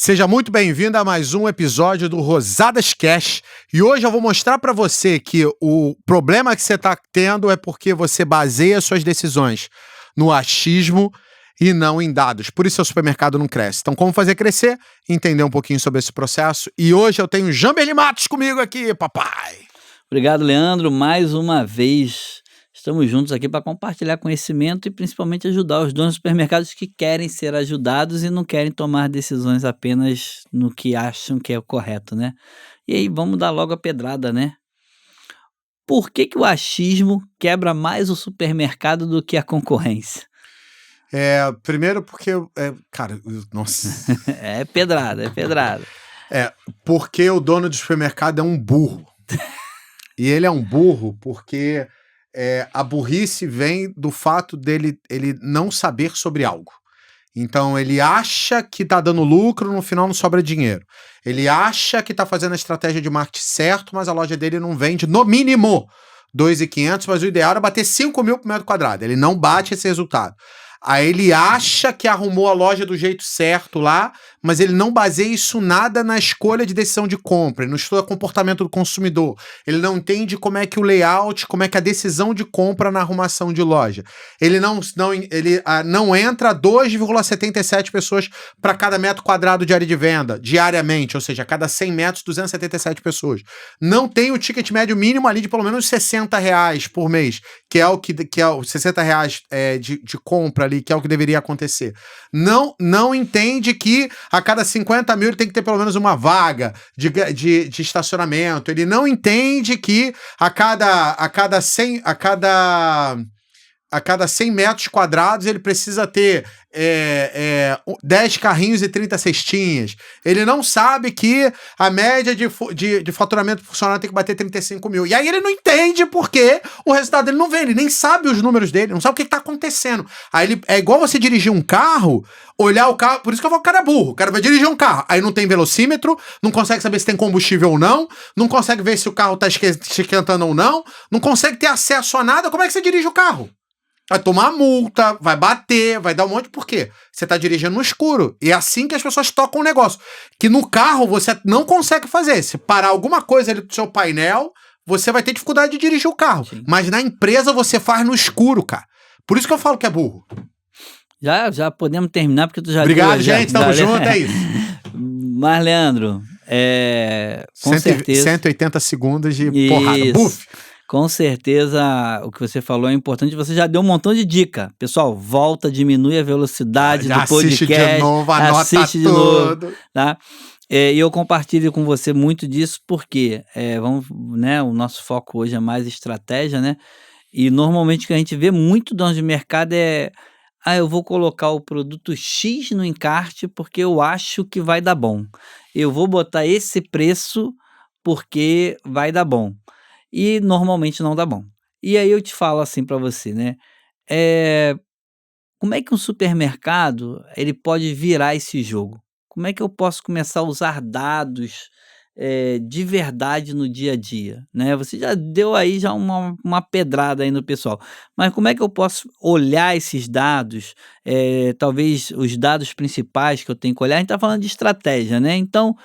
Seja muito bem-vindo a mais um episódio do Rosadas Cash. E hoje eu vou mostrar para você que o problema que você está tendo é porque você baseia suas decisões no achismo e não em dados. Por isso seu supermercado não cresce. Então, como fazer crescer? Entender um pouquinho sobre esse processo. E hoje eu tenho Jamberly Matos comigo aqui, papai. Obrigado, Leandro. Mais uma vez, estamos juntos aqui para compartilhar conhecimento e principalmente ajudar os donos de supermercados que querem ser ajudados e não querem tomar decisões apenas no que acham que é o correto, né? E aí, vamos dar logo a pedrada, né? Por que o achismo quebra mais o supermercado do que a concorrência? Primeiro porque, nossa... É pedrada, é pedrada. Porque o dono do supermercado é um burro. E ele é um burro porque a burrice vem do fato dele ele não saber sobre algo. Então ele acha que tá dando lucro, no final não sobra dinheiro. Ele acha que tá fazendo a estratégia de marketing certo, mas a loja dele não vende no mínimo 2.500, mas o ideal era bater 5 mil por metro quadrado. Ele não bate esse resultado. Aí ele acha que arrumou a loja do jeito certo lá, mas ele não baseia isso nada na escolha de decisão de compra, ele não estuda comportamento do consumidor, ele não entende como é que o layout, como é que a decisão de compra na arrumação de loja. Ele não entra 2,77 pessoas para cada metro quadrado de área de venda, diariamente, ou seja, a cada 100 metros, 277 pessoas. Não tem o ticket médio mínimo ali de pelo menos R$60 por mês, que é o R$60 de compra ali, que é o que deveria acontecer. Não entende que a cada 50 mil ele tem que ter pelo menos uma vaga de estacionamento. Ele não entende que a cada 100 metros quadrados ele precisa ter 10 carrinhos e 30 cestinhas. Ele não sabe que a média de faturamento funcionário tem que bater 35 mil. E aí ele não entende porque o resultado dele não vem. Ele nem sabe os números dele, não sabe o que está acontecendo. Aí é igual você dirigir um carro, olhar o carro. Por isso que eu falo que o cara é burro. O cara vai dirigir um carro, aí não tem velocímetro, não consegue saber se tem combustível ou não consegue ver se o carro está esquentando ou não consegue ter acesso a nada. Como é que você dirige o carro? Vai tomar multa, vai bater, vai dar um monte. Por quê? Você tá dirigindo no escuro. E é assim que as pessoas tocam o negócio. Que no carro você não consegue fazer. Se parar alguma coisa ali do seu painel, você vai ter dificuldade de dirigir o carro. Sim. Mas na empresa você faz no escuro, cara. Por isso que eu falo que é burro. Já podemos terminar, porque tu já... Obrigado, gente. Tamo junto, é isso. Mas, Leandro, com certeza... 180 segundos de porrada. Buf! Com certeza, o que você falou é importante. Você já deu um montão de dica. Pessoal, volta, diminui a velocidade do podcast. Assiste de novo, anota tudo. Tá? E eu compartilho com você muito disso, porque o nosso foco hoje é mais estratégia, né? E normalmente o que a gente vê muito dono de mercado eu vou colocar o produto X no encarte porque eu acho que vai dar bom. Eu vou botar esse preço porque vai dar bom. E normalmente não dá bom. E aí eu te falo assim para você, né? Como é que um supermercado ele pode virar esse jogo? Como é que eu posso começar a usar dados de verdade no dia a dia, né? Você já deu aí uma pedrada aí no pessoal. Mas como é que eu posso olhar esses dados? Talvez os dados principais que eu tenho que olhar. A gente está falando de estratégia, né? Então...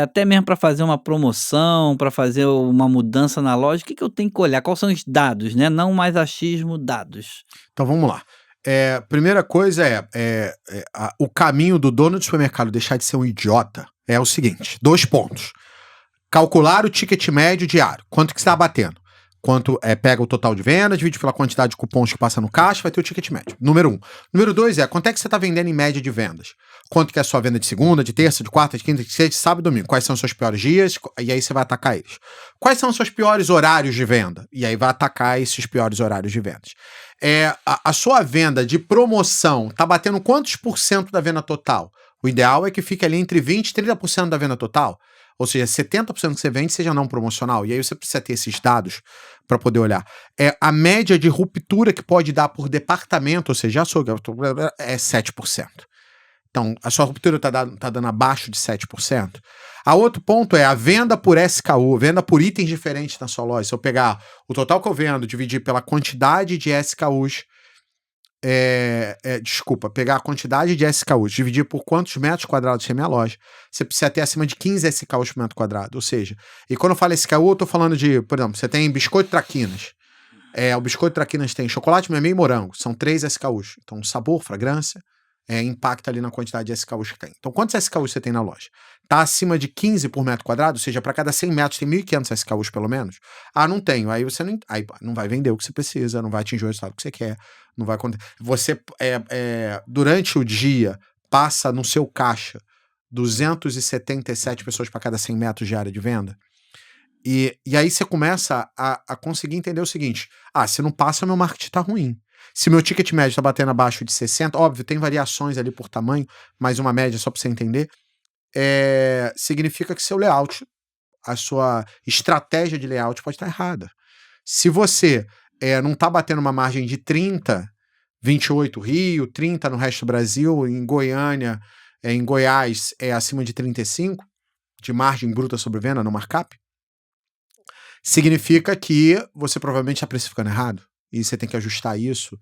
até mesmo para fazer uma promoção, para fazer uma mudança na loja, o que eu tenho que olhar? Quais são os dados, né? Não mais achismo, dados. Então vamos lá. Primeira coisa o caminho do dono de supermercado deixar de ser um idiota é o seguinte, 2 pontos. Calcular o ticket médio diário, quanto que você está batendo. Pega o total de vendas, divide pela quantidade de cupons que passa no caixa, vai ter o ticket médio. Número 1. Número 2 quanto é que você está vendendo em média de vendas? Quanto que é a sua venda de segunda, de terça, de quarta, de quinta, de sexta, sábado e domingo? Quais são os seus piores dias? E aí você vai atacar eles. Quais são os seus piores horários de venda? E aí vai atacar esses piores horários de vendas. A sua venda de promoção está batendo quantos % da venda total? O ideal é que fique ali entre 20% e 30% da venda total. Ou seja, 70% que você vende seja não promocional. E aí você precisa ter esses dados para poder olhar. A média de ruptura que pode dar por departamento, ou seja, é 7%. Então, a sua ruptura está dando abaixo de 7%. A outro ponto é a venda por SKU, venda por itens diferentes na sua loja. Se eu pegar o total que eu vendo, dividir pela quantidade de SKUs, Desculpa, pegar a quantidade de SKUs, dividir por quantos metros quadrados tem minha loja, você precisa ter acima de 15 SKUs por metro quadrado. Ou seja, e quando eu falo SKU, eu tô falando de, por exemplo, você tem biscoito traquinas. O biscoito traquinas tem chocolate, meio e morango. São 3 SKUs. Então, sabor, fragrância, impacta ali na quantidade de SKUs que tem. Então, quantos SKUs você tem na loja? Tá acima de 15 por metro quadrado, ou seja, para cada 100 metros tem 1.500 SKUs pelo menos? Ah, não tenho. Aí você não vai vender o que você precisa, não vai atingir o resultado que você quer, não vai acontecer. Você, durante o dia, passa no seu caixa 277 pessoas para cada 100 metros de área de venda. E aí você começa a conseguir entender o seguinte: se não passa, meu marketing tá ruim. Se meu ticket médio tá batendo abaixo de 60, óbvio, tem variações ali por tamanho, mas uma média só para você entender, significa que seu layout, a sua estratégia de layout pode estar errada. Se você não tá batendo uma margem de 30, 28 Rio, 30 no resto do Brasil, em Goiânia, em Goiás é acima de 35, de margem bruta sobre venda no markup, significa que você provavelmente está precificando errado. E você tem que ajustar isso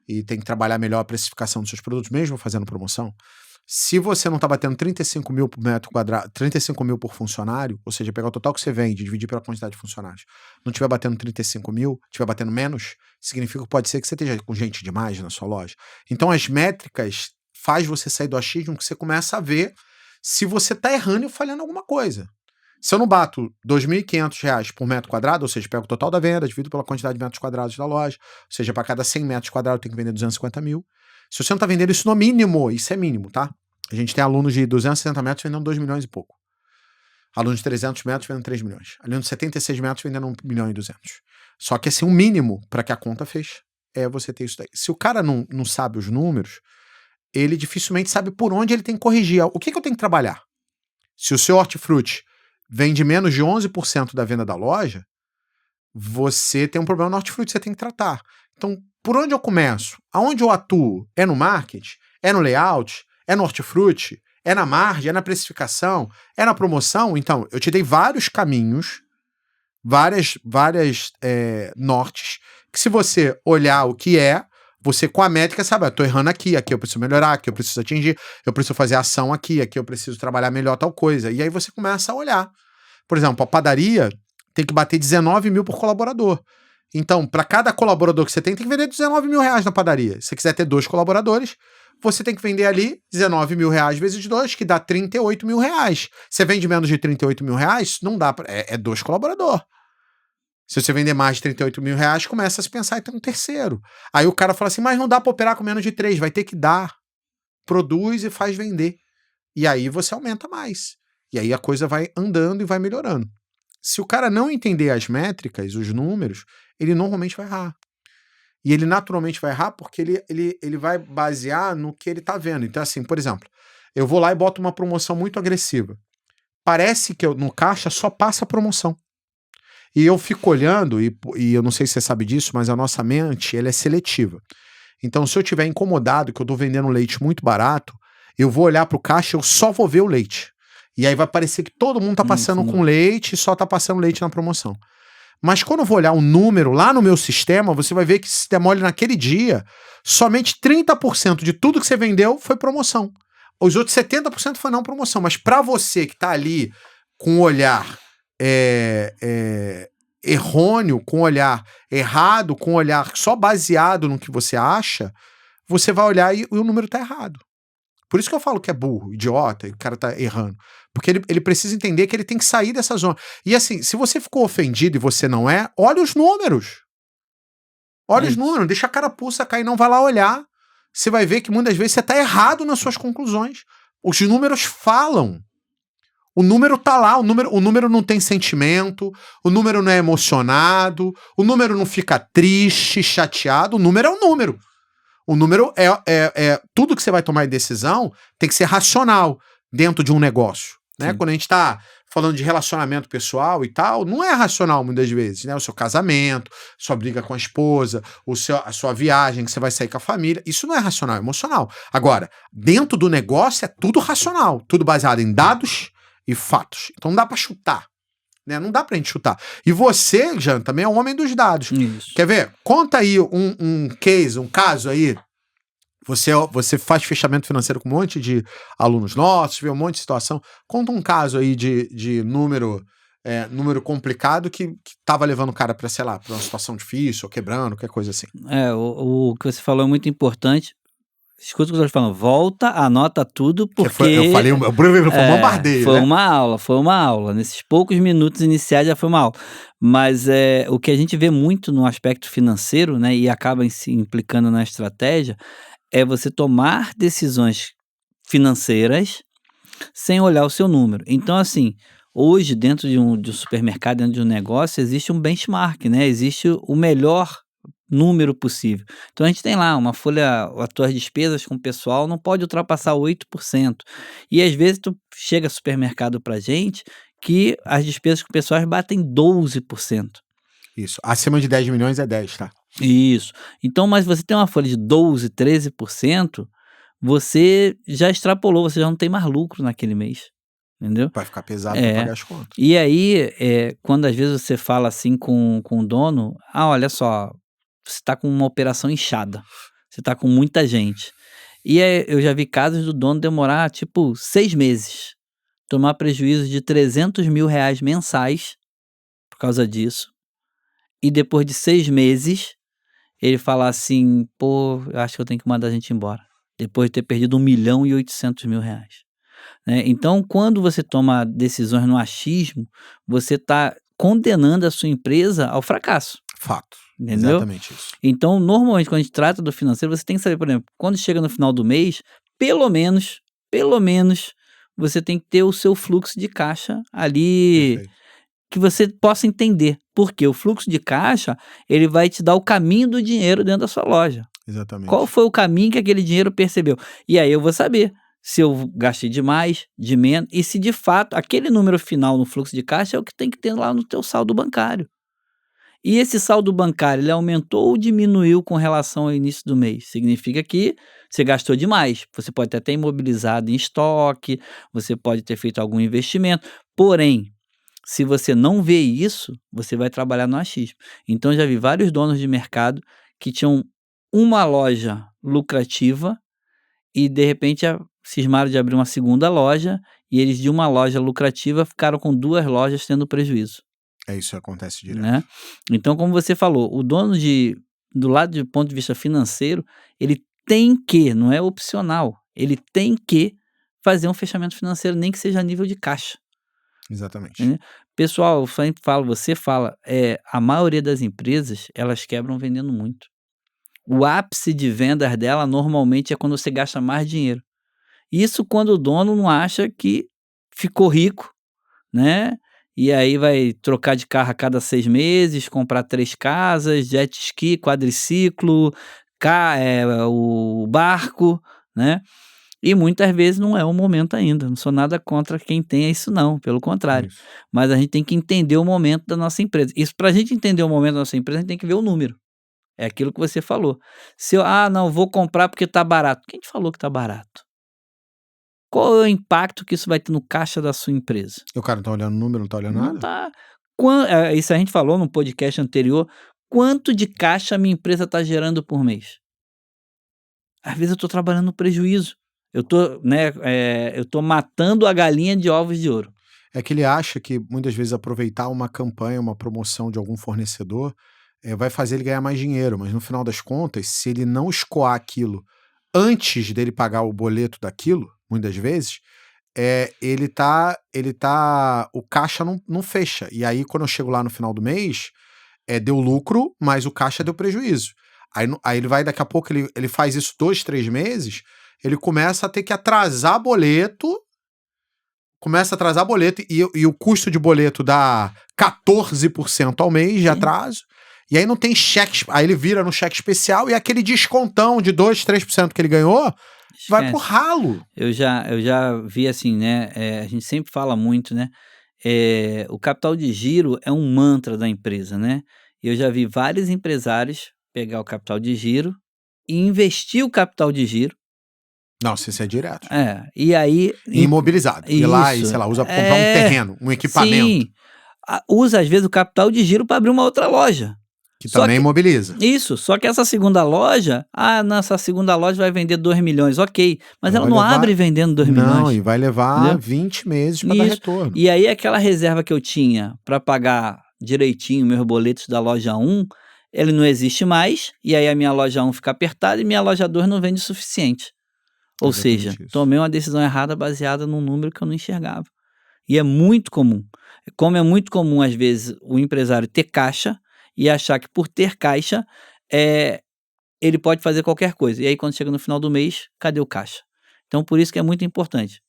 e tem que trabalhar melhor a precificação dos seus produtos, mesmo fazendo promoção. Se você não está batendo 35 mil por metro quadrado, 35 mil por funcionário, ou seja, pegar o total que você vende, dividir pela quantidade de funcionários, não estiver batendo 35 mil, estiver batendo menos, significa que pode ser que você esteja com gente demais na sua loja. Então as métricas faz você sair do achismo que você começa a ver se você está errando e falhando alguma coisa. Se eu não bato R$ 2.500 por metro quadrado, ou seja, pego o total da venda, divido pela quantidade de metros quadrados da loja, ou seja, para cada 100 metros quadrados eu tenho que vender 250 mil. Se você não está vendendo isso no mínimo, isso é mínimo, tá? A gente tem alunos de 260 metros vendendo 2 milhões e pouco. Alunos de 300 metros vendendo 3 milhões. Alunos de 76 metros vendendo 1 milhão e 200. Só que assim, o mínimo para que a conta feche é você ter isso daí. Se o cara não sabe os números, ele dificilmente sabe por onde ele tem que corrigir. O que eu tenho que trabalhar? Se o seu hortifruti vende menos de 11% da venda da loja, você tem um problema no hortifruti, você tem que tratar. Então, por onde eu começo? Aonde eu atuo? É no marketing? É no layout? É no hortifruti? É na margem? É na precificação? É na promoção? Então, eu te dei vários caminhos, várias nortes, que se você olhar o que você com a métrica sabe, eu tô errando aqui eu preciso melhorar, aqui eu preciso atingir, eu preciso fazer ação aqui eu preciso trabalhar melhor tal coisa. E aí você começa a olhar. Por exemplo, a padaria tem que bater 19 mil por colaborador. Então, para cada colaborador que você tem que vender 19 mil reais na padaria. Se você quiser ter 2 colaboradores, você tem que vender ali 19 mil reais vezes 2, que dá 38 mil reais. Você vende menos de 38 mil reais, não dá pra, 2 colaboradores. Se você vender mais de 38 mil reais, começa a se pensar em ter um terceiro. Aí o cara fala assim, mas não dá para operar com menos de 3, vai ter que dar. Produz e faz vender. E aí você aumenta mais. E aí a coisa vai andando e vai melhorando. Se o cara não entender as métricas, os números, ele normalmente vai errar. E ele naturalmente vai errar porque ele vai basear no que ele tá vendo. Então assim, por exemplo, eu vou lá e boto uma promoção muito agressiva. Parece que no caixa só passa a promoção. E eu fico olhando, e eu não sei se você sabe disso, mas a nossa mente, ela é seletiva. Então, se eu estiver incomodado que eu tô vendendo leite muito barato, eu vou olhar pro caixa e eu só vou ver o leite. E aí vai parecer que todo mundo tá passando com leite e só tá passando leite na promoção. Mas quando eu vou olhar um número lá no meu sistema, você vai ver que se der mole naquele dia, somente 30% de tudo que você vendeu foi promoção. Os outros 70% foi não promoção. Mas para você que tá ali com o olhar errôneo, com o olhar errado, com o olhar só baseado no que você acha, você vai olhar e o número tá errado. Por isso que eu falo que é burro, idiota, e o cara tá errando. Porque ele precisa entender que ele tem que sair dessa zona. E assim, se você ficou ofendido e você não olha os números. Olha os números, deixa a carapuça cair, não vai lá olhar. Você vai ver que muitas vezes você tá errado nas suas conclusões. Os números falam. O número tá lá, o número não tem sentimento, o número não é emocionado, o número não fica triste, chateado, o número é um número. O número tudo que você vai tomar de decisão tem que ser racional dentro de um negócio, né? Quando a gente tá falando de relacionamento pessoal e tal, não é racional muitas vezes, né? O seu casamento, sua briga com a esposa, a sua viagem que você vai sair com a família, isso não é racional, é emocional. Agora, dentro do negócio é tudo racional, tudo baseado em dados e fatos. Então não dá pra chutar, né? Não dá pra gente chutar. E você, Jean, também é um homem dos dados. Isso. Quer ver? Conta aí um caso aí Você faz fechamento financeiro com um monte de alunos nossos, vê um monte de situação. Conta um caso aí de número complicado que tava levando o cara pra, sei lá, pra uma situação difícil, ou quebrando, qualquer coisa assim. O que você falou é muito importante. Escuta o que eu tô falando, volta, anota tudo, porque Eu falei, foi um bombardeio, foi né? uma aula. Nesses poucos minutos iniciais já foi uma aula. Mas o que a gente vê muito no aspecto financeiro, né, e acaba se implicando na estratégia, é você tomar decisões financeiras sem olhar o seu número. Então, assim, hoje dentro de um supermercado, dentro de um negócio, existe um benchmark, né? Existe o melhor número possível. Então a gente tem lá uma folha, as tuas despesas com o pessoal não pode ultrapassar 8%. E às vezes tu chega supermercado pra gente que as despesas com pessoas batem 12%. Isso. Acima de 10 milhões é 10, tá? Isso. Então, mas você tem uma folha de 12, 13%, você já extrapolou, você já não tem mais lucro naquele mês, entendeu? Vai ficar pesado pra É. pagar as contas. E aí, quando às vezes você fala assim com o dono, olha só, você tá com uma operação inchada, você tá com muita gente. E eu já vi casos do dono demorar, tipo, 6 meses, tomar prejuízo de R$ 300.000 mensais por causa disso. E depois de 6 meses, ele falar assim: "Pô, eu acho que eu tenho que mandar a gente embora", depois de ter perdido R$ 1.800.000, né. Então, quando você toma decisões no achismo, você está condenando a sua empresa ao fracasso, Fato. entendeu? Exatamente isso. Então, normalmente, quando a gente trata do financeiro, você tem que saber, por exemplo, quando chega no final do mês, pelo menos, você tem que ter o seu fluxo de caixa ali Perfeito. que você possa entender, porque o fluxo de caixa, ele vai te dar o caminho do dinheiro dentro da sua loja. Qual Exatamente. foi o caminho que aquele dinheiro percebeu? E aí eu vou saber se eu gastei de mais, de menos, e se de fato aquele número final no fluxo de caixa é o que tem que ter lá no teu saldo bancário. E esse saldo bancário, ele aumentou ou diminuiu com relação ao início do mês? Significa que você gastou demais. Você pode até ter imobilizado em estoque, você pode ter feito algum investimento, porém, se você não vê isso, você vai trabalhar no achismo. Então já vi vários donos de mercado que tinham uma loja lucrativa e de repente cismaram de abrir uma segunda loja e eles de uma loja lucrativa ficaram com 2 lojas tendo prejuízo, É isso que acontece direto. né. Então, como você falou, o dono do lado de ponto de vista financeiro, ele tem que, não é opcional, ele tem que fazer um fechamento financeiro, nem que seja a nível de caixa. Exatamente. Pessoal, eu sempre falo, você fala, a maioria das empresas, elas quebram vendendo muito. O ápice de vendas dela normalmente é quando você gasta mais dinheiro. Isso quando o dono não acha que ficou rico, né, e aí vai trocar de carro a cada 6 meses, comprar 3 casas, jet ski, quadriciclo, o barco, né. E muitas vezes não é o momento ainda, não sou nada contra quem tenha isso não, pelo contrário. Isso. Mas a gente tem que entender o momento da nossa empresa. Isso, pra gente entender o momento da nossa empresa, a gente tem que ver o número. É aquilo que você falou. Se eu: "Ah, não, vou comprar porque tá barato". Quem te falou que tá barato? Qual é o impacto que isso vai ter no caixa da sua empresa? E o cara não tá olhando o número, não tá olhando Não nada? tá. Isso a gente falou no podcast anterior, quanto de caixa a minha empresa tá gerando por mês? Às vezes eu tô trabalhando no prejuízo. Eu tô, né, eu tô matando a galinha de ovos de ouro. É que ele acha que muitas vezes aproveitar uma campanha, uma promoção de algum fornecedor, vai fazer ele ganhar mais dinheiro, mas no final das contas, se ele não escoar aquilo antes dele pagar o boleto daquilo, muitas vezes, o caixa não fecha. E aí quando eu chego lá no final do mês, deu lucro, mas o caixa deu prejuízo. Aí ele vai, daqui a pouco ele faz isso 2, 3 meses, ele começa a ter que atrasar boleto, e o custo de boleto dá 14% ao mês de Sim. atraso, e aí não tem cheque, aí ele vira no cheque especial e aquele descontão de 2, 3% que ele ganhou vai pro Esquece. ralo. Eu já vi assim, né, a gente sempre fala muito, né, o capital de giro é um mantra da empresa, né. Eu já vi vários empresários pegar o capital de giro e investir o capital de giro, Nossa, isso é direto. e aí Imobilizado. Ir lá e, isso. sei lá, usa pra comprar um terreno, um equipamento. Sim. Usa às vezes o capital de giro para abrir uma outra loja. Que Só também que mobiliza. isso, só que essa segunda loja, nessa segunda loja vai vender 2 milhões, ok, mas ela Vai não levar abre vendendo 2 não, milhões, e vai levar entendeu? 20 meses para dar Isso. retorno. E aí aquela reserva que eu tinha para pagar direitinho meus boletos da loja um, ele não existe mais, e aí a minha loja um fica apertada e minha loja 2 não vende o suficiente. Ou seja, Exatamente isso. tomei uma decisão errada baseada num número que eu não enxergava. E é muito comum. Como é muito comum, às vezes, o empresário ter caixa e achar que por ter caixa, eh, ele pode fazer qualquer coisa. E aí quando chega no final do mês, cadê o caixa? Então por isso que é muito importante.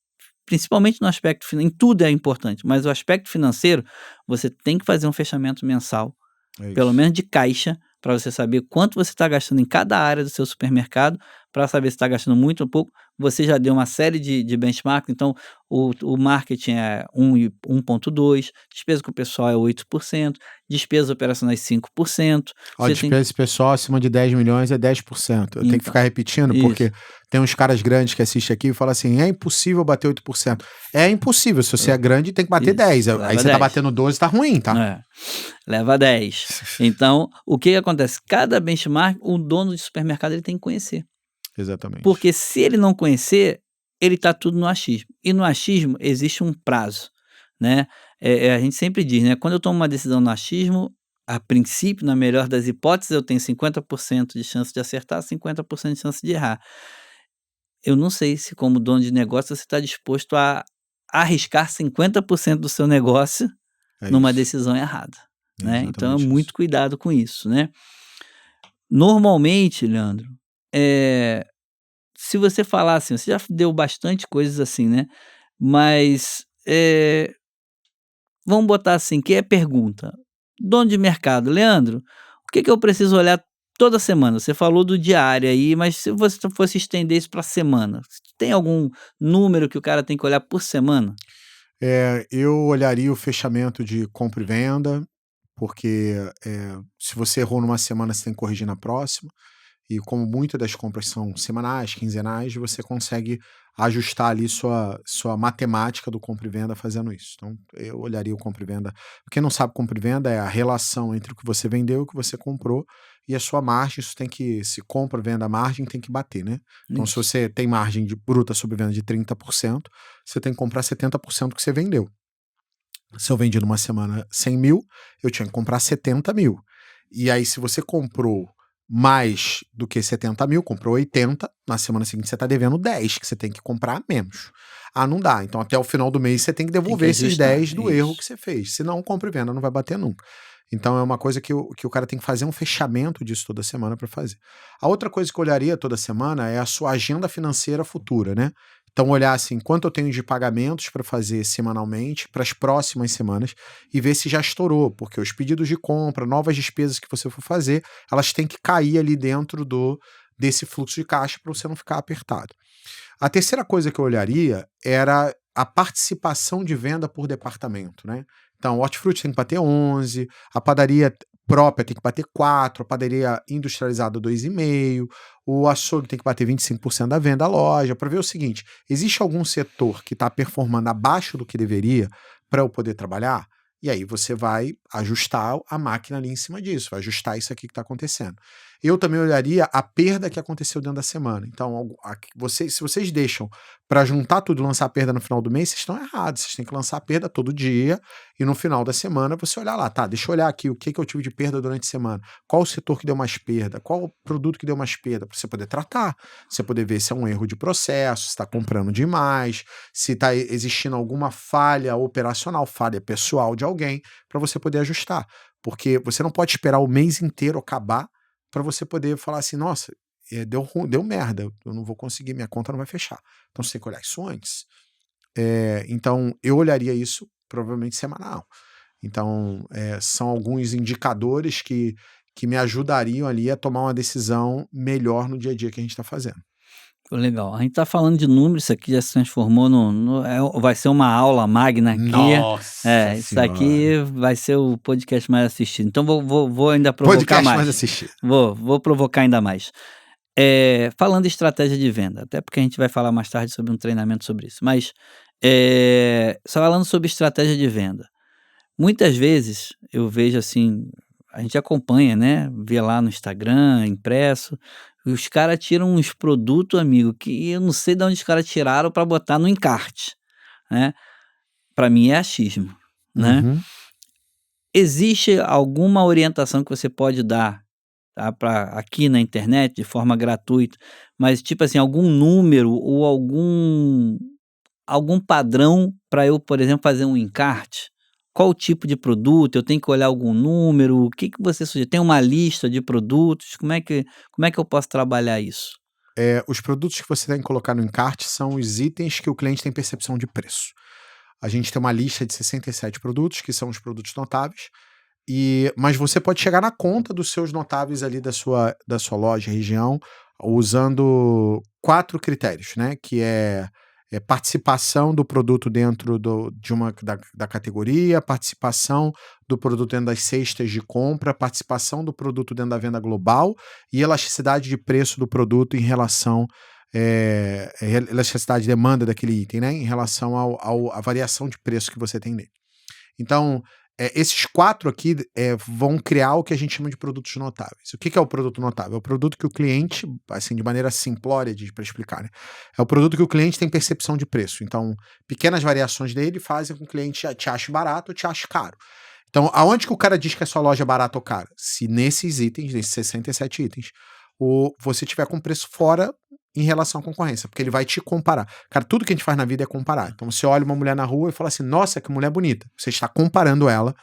Principalmente no aspecto em tudo é importante, mas o aspecto financeiro, você tem que fazer um fechamento mensal, É pelo isso. menos de caixa, para você saber quanto você está gastando em cada área do seu supermercado, para saber se está gastando muito ou pouco. Você já deu uma série de benchmark, então o marketing é 1,2, despesa com o pessoal é 8%, despesas operacionais 5%. Ó, Você tem despesa pessoal acima de 10 milhões é 10%. Eu tenho que então, ficar repetindo, isso. porque tem uns caras grandes que assistem aqui e falam assim: "É impossível bater 8%". É impossível, se você é grande tem que bater Isso, 10, aí leva você tá 10. batendo 12, tá ruim, tá? É, leva 10. Então, o que que acontece? Cada benchmark, o dono de supermercado ele tem que conhecer. Exatamente. Porque se ele não conhecer, ele está tudo no achismo. E no achismo existe um prazo, né? A gente sempre diz, né? Quando eu tomo uma decisão no achismo, a princípio, na melhor das hipóteses, eu tenho 50% de chance de acertar, 50% de chance de errar. Eu não sei se, como dono de negócio, você está disposto a arriscar 50% do seu negócio É numa isso. decisão errada, É né? Então, exatamente isso. muito cuidado com isso, né? Normalmente, Leandro, eh, se você falar assim, você já deu bastante coisas assim, né, mas, vamos botar assim, que é pergunta, dono de mercado: "Leandro, o que que eu preciso olhar toda semana?". Você falou do diário aí, mas se você fosse estender isso pra semana, tem algum número que o cara tem que olhar por semana? Eu olharia o fechamento de compra e venda, porque, se você errou numa semana, você tem que corrigir na próxima. E como muitas das compras são semanais, quinzenais, você consegue ajustar ali sua matemática do compra e venda fazendo isso. Então, eu olharia o compra e venda. Quem não sabe, compra e venda é a relação entre o que você vendeu e o que você comprou e a sua margem. Isso tem que, se compra, venda, margem tem que bater, né? Então, se Isso. você tem margem de bruta sobre venda de 30%, você tem que comprar 70% do que você vendeu. Se eu vendi numa semana 100 mil, eu tinha que comprar 70 mil. E aí, se você comprou mais do que 70 mil, comprou 80, na semana seguinte você está devendo 10, que você tem que comprar menos. Ah, não dá. Então, até o final do mês, você tem que Tem que devolver esses ajustar, 10 do erro que isso. você fez. Senão, compra e venda não vai bater nunca. Então, é uma coisa que o cara tem que fazer um fechamento disso toda semana para fazer. A outra coisa que eu olharia toda semana é a sua agenda financeira futura, né? Então, olhar assim, quanto eu tenho de pagamentos para fazer semanalmente para as próximas semanas e ver se já estourou, porque os pedidos de compra, novas despesas que você for fazer, elas têm que cair ali dentro desse fluxo de caixa para você não ficar apertado. A terceira coisa que eu olharia era a participação de venda por departamento, né? Então, o hortifruti tem que bater 11, a padaria própria tem que bater 4, a padaria industrializada 2,5, o açougue tem que bater 25% da venda da loja, para ver o seguinte, existe algum setor que está performando abaixo do que deveria para eu poder trabalhar? E aí você vai ajustar a máquina ali em cima disso, vai ajustar isso aqui que está acontecendo. Eu também olharia a perda que aconteceu dentro da semana. Então, se vocês deixam para juntar tudo e lançar a perda no final do mês, vocês estão errados. Vocês têm que lançar a perda todo dia e no final da semana você olhar lá, tá? Deixa eu olhar aqui o que que eu tive de perda durante a semana. Qual o setor que deu mais perda? Qual o produto que deu mais perda? Para você poder tratar, você poder ver se é um erro de processo, se está comprando demais, se está existindo alguma falha operacional, falha pessoal de alguém, para você poder ajustar. Porque você não pode esperar o mês inteiro acabar para você poder falar assim, nossa, deu merda, eu não vou conseguir, minha conta não vai fechar. Então você tem que olhar isso antes. Então eu olharia isso provavelmente semanal. Então são alguns indicadores que me ajudariam ali a tomar uma decisão melhor no dia a dia que a gente está fazendo. Pô, legal. A gente tá falando de números, isso aqui já se transformou vai ser uma aula magna aqui. Nossa Isso senhora! aqui vai ser o podcast mais assistido. Então vou ainda provocar Podcast mais mais. assistido. Vou provocar ainda mais. Falando de estratégia de venda, até porque a gente vai falar mais tarde sobre um treinamento sobre isso, mas, só falando sobre estratégia de venda. Muitas vezes eu vejo assim, a gente acompanha, né, vê lá no Instagram, impresso, os caras tiram uns produtos, amigo, que eu não sei de onde os caras tiraram para botar no encarte, né. Para mim é achismo, né. Uhum. Existe alguma orientação que você pode dar, tá, pra aqui na internet de forma gratuita, mas tipo assim, algum número ou algum padrão para eu, por exemplo, fazer um encarte? Qual o tipo de produto? Eu tenho que olhar algum número? O que que você sugere? Tem uma lista de produtos? Como é que eu posso trabalhar isso? Os produtos que você tem que colocar no encarte são os itens que o cliente tem percepção de preço. A gente tem uma lista de 67 produtos, que são os produtos notáveis, mas você pode chegar na conta dos seus notáveis ali da sua loja, região, usando 4 critérios, né, que é participação do produto dentro da categoria, participação do produto dentro das cestas de compra, participação do produto dentro da venda global e elasticidade de preço do produto em relação, elasticidade de demanda daquele item, né, em relação à variação de preço que você tem nele. Então, esses 4 aqui, vão criar o que a gente chama de produtos notáveis. O que que é o produto notável? É o produto que o cliente, assim, de maneira simplória para explicar, né, é o produto que o cliente tem percepção de preço. Então, pequenas variações dele fazem com que o cliente te ache barato ou te ache caro. Então, aonde que o cara diz que a sua loja é barata ou cara? Se nesses itens, nesses 67 itens, você tiver com preço fora em relação à concorrência, porque ele vai te comparar. Cara, tudo que a gente faz na vida é comparar. Então, você olha uma mulher na rua e fala assim, nossa, que mulher bonita. Você está comparando ela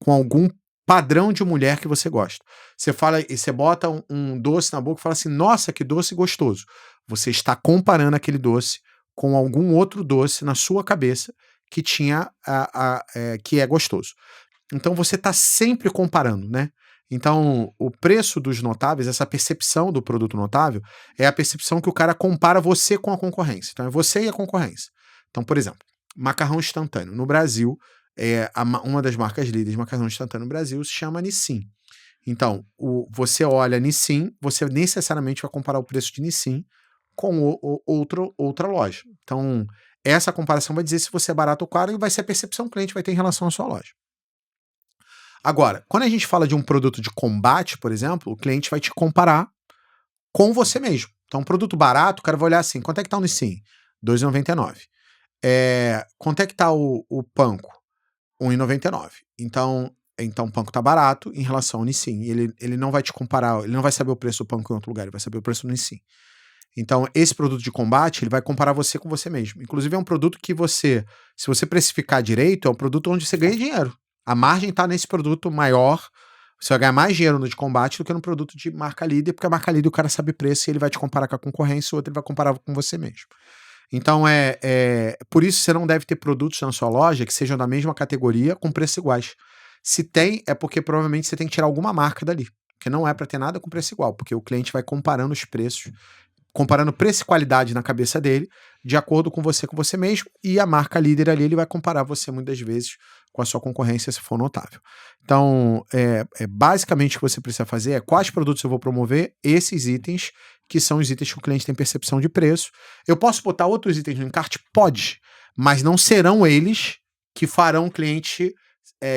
com algum padrão de mulher que você gosta. Você fala e você bota um doce na boca e fala assim, nossa, que doce gostoso. Você está comparando aquele doce com algum outro doce na sua cabeça que que é gostoso. Então você está sempre comparando, né? Então, o preço dos notáveis, essa percepção do produto notável, é a percepção que o cara compara você com a concorrência. Então, é você e a concorrência. Então, por exemplo, macarrão instantâneo. No Brasil, uma das marcas líderes de macarrão instantâneo no Brasil se chama Nissin. Então, você olha Nissin, você necessariamente vai comparar o preço de Nissin com outra loja. Então, essa comparação vai dizer se você é barato ou caro e vai ser a percepção que o cliente vai ter em relação à sua loja. Agora, quando a gente fala de um produto de combate, por exemplo, o cliente vai te comparar com você mesmo. Então, um produto barato, o cara vai olhar assim, quanto é que tá o Nissin? R$ 2,99. Quanto é que tá o Panko? R$ 1,99. Então o Panko tá barato em relação ao Nissin. Ele não vai te comparar, ele não vai saber o preço do Panko em outro lugar, ele vai saber o preço do Nissin. Então, esse produto de combate, ele vai comparar você com você mesmo. Inclusive, é um produto que se você precificar direito, é um produto onde você ganha dinheiro. A margem está nesse produto maior. Você vai ganhar mais dinheiro no de combate do que no produto de marca líder, porque a marca líder o cara sabe preço e ele vai te comparar com a concorrência, o outro ele vai comparar com você mesmo. Então, por isso você não deve ter produtos na sua loja que sejam da mesma categoria com preços iguais. Se tem, é porque provavelmente você tem que tirar alguma marca dali, porque não é para ter nada com preço igual, porque o cliente vai comparando os preços, comparando preço e qualidade na cabeça dele, de acordo com você mesmo, e a marca líder ali, ele vai comparar você muitas vezes com a sua concorrência, se for notável. Então, basicamente o que você precisa fazer é quais produtos eu vou promover, esses itens, que são os itens que o cliente tem percepção de preço. Eu posso botar outros itens no encarte? Pode, mas não serão eles que farão o cliente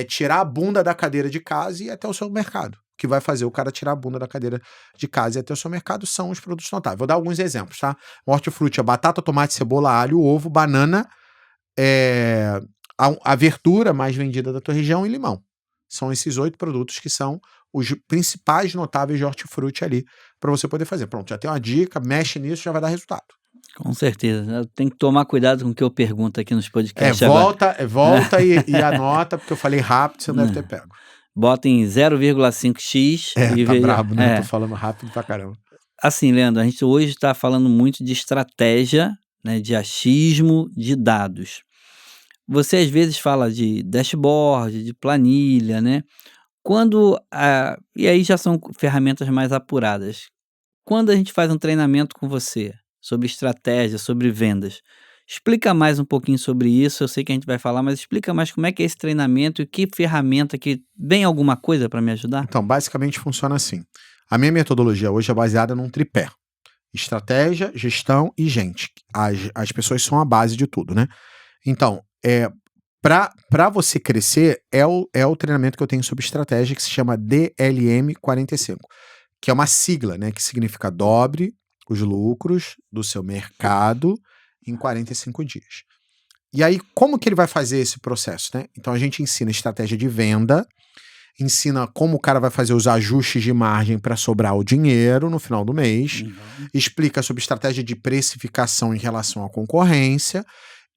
tirar a bunda da cadeira de casa e ir até o seu mercado. O que vai fazer o cara tirar a bunda da cadeira de casa e até o seu mercado são os produtos notáveis. Vou dar alguns exemplos, tá? Hortifruti é batata, tomate, cebola, alho, ovo, banana, a verdura mais vendida da tua região e limão. São esses 8 produtos que são os principais notáveis de hortifruti ali para você poder fazer. Pronto, já tem uma dica, mexe nisso, já vai dar resultado. Com certeza, eu tenho que tomar cuidado com o que eu pergunto aqui nos podcasts agora. Volta e anota, porque eu falei rápido, você não deve ter pego. Bota em 0,5x e Tá veja. brabo, né? Eu tô falando rápido pra caramba. Assim, Leandro, a gente hoje está falando muito de estratégia, né, de achismo, de dados. Você às vezes fala de dashboard, de planilha, né? E aí já são ferramentas mais apuradas. Quando a gente faz um treinamento com você sobre estratégia, sobre vendas, explica mais um pouquinho sobre isso. Eu sei que a gente vai falar, mas explica mais como é que é esse treinamento e que ferramenta que vem alguma coisa para me ajudar? Então, basicamente funciona assim. A minha metodologia hoje é baseada num tripé: estratégia, gestão e gente. As pessoas são a base de tudo, né? Então, Para você crescer, é o treinamento que eu tenho sobre estratégia, que se chama DLM45, que é uma sigla, né, que significa dobre os lucros do seu mercado em 45 dias. E aí, como que ele vai fazer esse processo, né? Então, a gente ensina estratégia de venda, ensina como o cara vai fazer os ajustes de margem para sobrar o dinheiro no final do mês, explica sobre estratégia de precificação em relação à concorrência,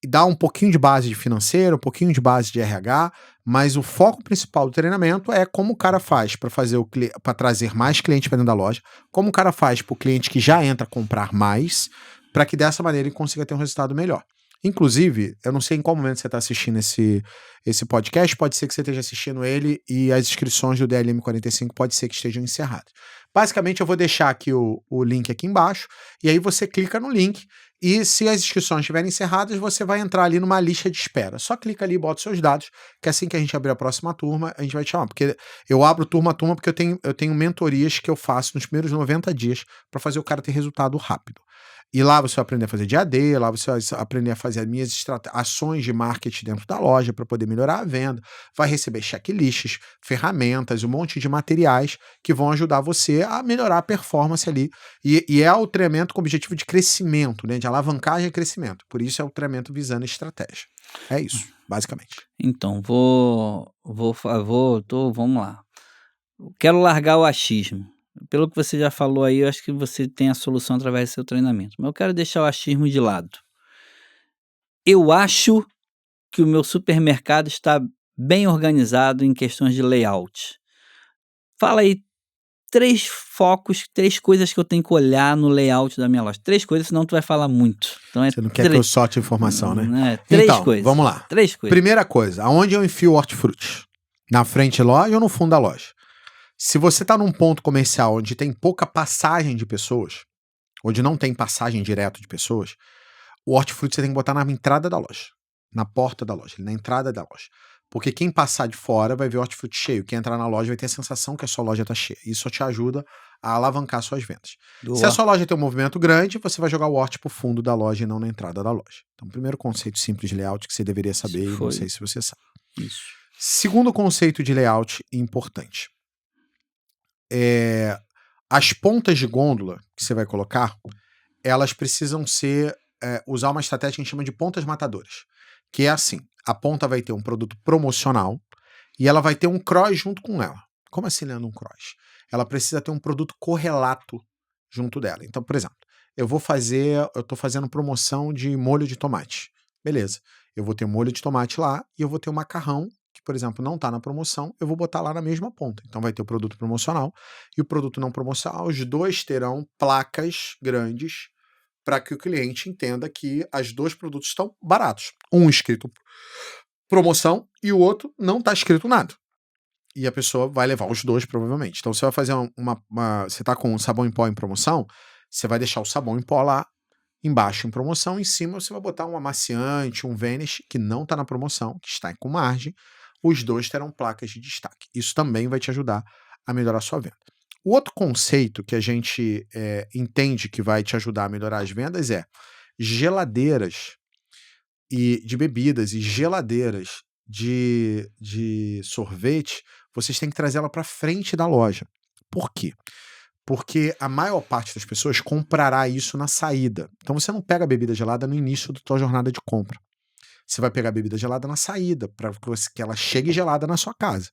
e dá um pouquinho de base de financeiro, um pouquinho de base de RH, mas o foco principal do treinamento é como o cara faz para trazer mais clientes para dentro da loja, como o cara faz para o cliente que já entra comprar mais, para que dessa maneira ele consiga ter um resultado melhor. Inclusive, eu não sei em qual momento você está assistindo esse podcast, pode ser que você esteja assistindo ele e as inscrições do DLM45 pode ser que estejam encerradas. Basicamente, eu vou deixar aqui o link aqui embaixo, e aí você clica no link, e se as inscrições estiverem encerradas, você vai entrar ali numa lista de espera. Só clica ali e bota os seus dados, que assim que a gente abrir a próxima turma, a gente vai te chamar. Porque eu abro turma a turma porque eu tenho mentorias que eu faço nos primeiros 90 dias para fazer o cara ter resultado rápido. E lá você vai aprender a fazer de AD, lá você vai aprender a fazer as minhas ações de marketing dentro da loja para poder melhorar a venda, vai receber checklists, ferramentas, um monte de materiais que vão ajudar você a melhorar a performance ali. E é o treinamento com objetivo de crescimento, né, de alavancagem e crescimento. Por isso é o treinamento visando estratégia. É isso, basicamente. Então, vamos lá. Eu quero largar o achismo. Pelo que você já falou aí, eu acho que você tem a solução através do seu treinamento. Mas eu quero deixar o achismo de lado. Eu acho que o meu supermercado está bem organizado em questões de layout. Fala aí 3 focos, 3 coisas que eu tenho que olhar no layout da minha loja. 3 coisas, senão tu vai falar muito. Então Você não quer que eu solte informação, né? 3 então, coisas. vamos lá. 3 coisas. Primeira coisa, aonde eu enfio o hortifruti? Na frente da loja ou no fundo da loja? Se você está num ponto comercial onde tem pouca passagem de pessoas, onde não tem passagem direto de pessoas, o hortifruti você tem que botar na entrada da loja, na porta da loja, na entrada da loja. Porque quem passar de fora vai ver o hortifruti cheio, quem entrar na loja vai ter a sensação que a sua loja está cheia. Isso te ajuda a alavancar suas vendas. Se a sua loja tem um movimento grande, você vai jogar o horti pro fundo da loja e não na entrada da loja. Então, primeiro conceito simples de layout que você deveria saber e não sei se você sabe. Isso. Segundo conceito de layout importante. As pontas de gôndola que você vai colocar, elas precisam usar uma estratégia que a gente chama de pontas matadoras, que é assim, a ponta vai ter um produto promocional e ela vai ter um cross junto com ela. Como assim, Leandro, um cross? Ela precisa ter um produto correlato junto dela. Então, por exemplo, eu tô fazendo promoção de molho de tomate. Beleza, eu vou ter molho de tomate lá e eu vou ter o macarrão, que, por exemplo, não está na promoção, eu vou botar lá na mesma ponta. Então vai ter o produto promocional e o produto não promocional. Os dois terão placas grandes para que o cliente entenda que os dois produtos estão baratos. Um escrito promoção e o outro não está escrito nada. E a pessoa vai levar os dois, provavelmente. Então você vai fazer você está com sabão em pó em promoção, você vai deixar o sabão em pó lá embaixo em promoção, em cima você vai botar um amaciante, um Vanish, que não está na promoção, que está com margem. Os dois terão placas de destaque. Isso também vai te ajudar a melhorar a sua venda. O outro conceito que a gente entende que vai te ajudar a melhorar as vendas é geladeiras de bebidas e geladeiras de sorvete, vocês têm que trazer ela para frente da loja. Por quê? Porque a maior parte das pessoas comprará isso na saída. Então você não pega a bebida gelada no início da tua jornada de compra. Você vai pegar a bebida gelada na saída, para que ela chegue gelada na sua casa.